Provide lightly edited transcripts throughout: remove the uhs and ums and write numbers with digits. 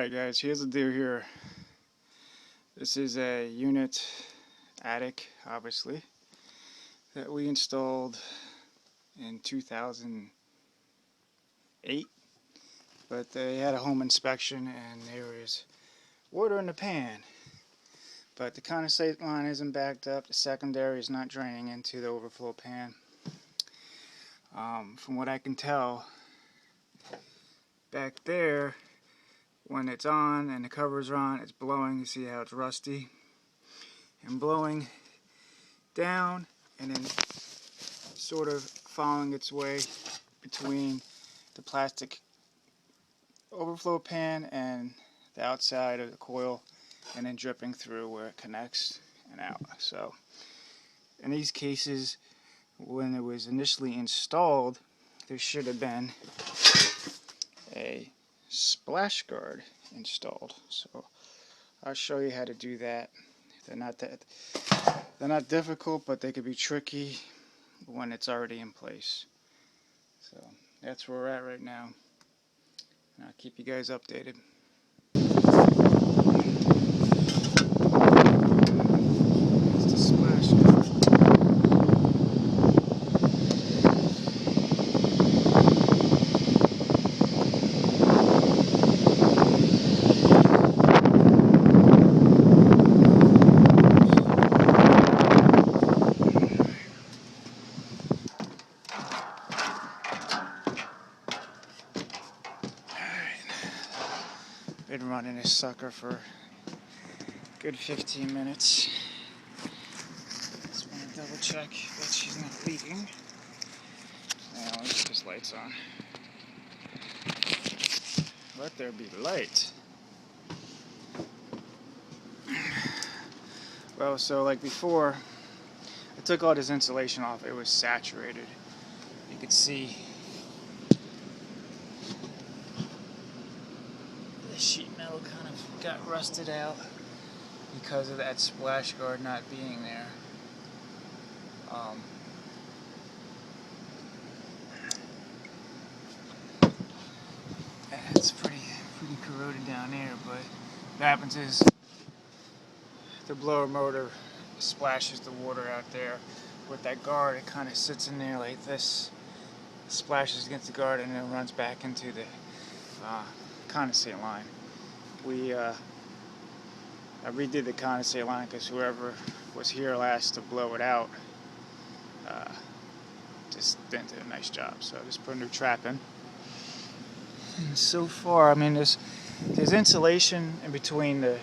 Alright guys, here's the deal here. This is a unit attic, obviously, that we installed in 2008. But they had a home inspection and there was water in the pan. But the condensate line isn't backed up, the secondary is not draining into the overflow pan. From what I can tell, back there, when it's on and the covers are on, it's blowing. You see how it's rusty and blowing down and then sort of following its way between the plastic overflow pan and the outside of the coil and then dripping through where it connects and out. So in these cases, when it was initially installed, there should have been a splash guard installed. So I'll show you how to do that. They're not difficult, but they could be tricky when it's already in place. So that's where we're at right now, and I'll keep you guys updated. It's the splash guard. Been running this sucker for a good 15 minutes. Just want to double check that she's not leaking. Now let's just lights on. Let there be light. Well, so like before, I took all this insulation off. It was saturated. You could see the sheet metal kind of got rusted out because of that splash guard not being there. It's pretty corroded down there, but what happens is the blower motor splashes the water out there. With that guard, it kind of sits in there like this, splashes against the guard, and then runs back into the condensate line. I redid the condensate line because whoever was here last to blow it out just didn't do a nice job. So I just put a new trap in. And so far, I mean, there's insulation in between the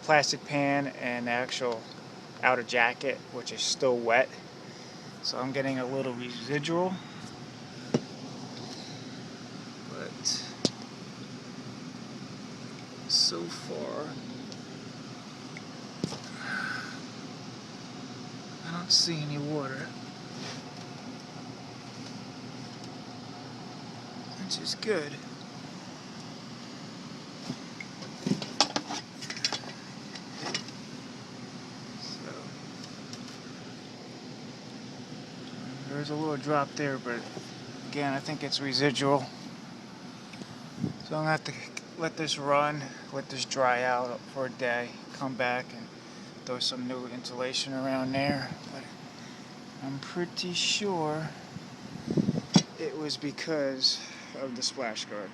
plastic pan and the actual outer jacket, which is still wet. So I'm getting a little residual. But so far, I don't see any water, which is good. So there's a little drop there, but again, I think it's residual. So I'm gonna have to let this run, let this dry out for a day, come back and throw some new insulation around there. But I'm pretty sure it was because of the splash guard.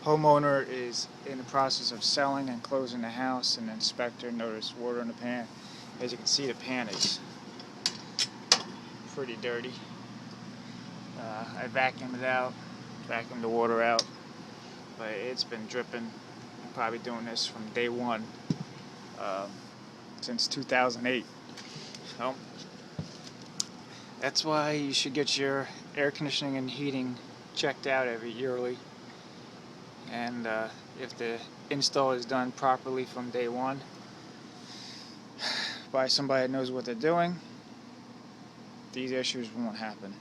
Homeowner is in the process of selling and closing the house, and the inspector noticed water in the pan. As you can see, the pan is pretty dirty. I vacuumed it out, vacuumed the water out, but it's been dripping. I'm probably doing this from day one, since 2008. So that's why you should get your air conditioning and heating checked out every yearly. And if the install is done properly from day one by somebody that knows what they're doing, these issues won't happen.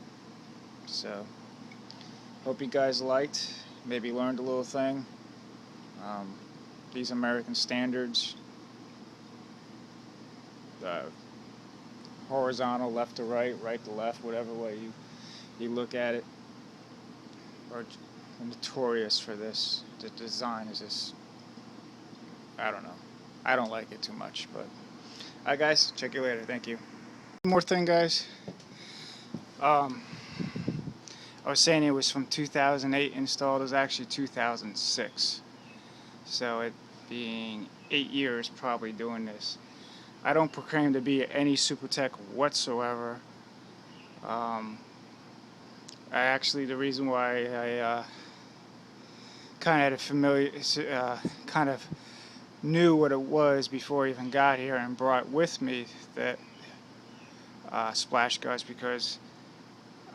So hope you guys liked, maybe learned a little thing. These American standards, horizontal, left to right, right to left, whatever way you look at it, or notorious for this. The design is just, I don't know. I don't like it too much, but alright guys, check you later. Thank you. One more thing, guys. I was saying it was from 2008 installed. It was actually 2006. So it being 8 years probably doing this. I don't proclaim to be any super tech whatsoever. The reason why I kind of had kind of knew what it was before I even got here and brought with me that splash guards, because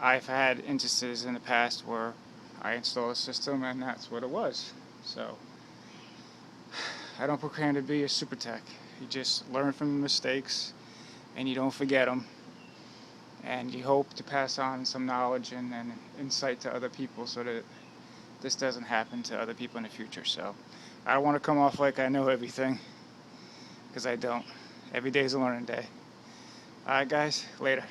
I've had instances in the past where I installed a system and that's what it was. So I don't proclaim to be a super tech. You just learn from your mistakes and you don't forget them, and you hope to pass on some knowledge and insight to other people so that this doesn't happen to other people in the future. So I don't want to come off like I know everything, because I don't. Every day is a learning day. Alright guys, later.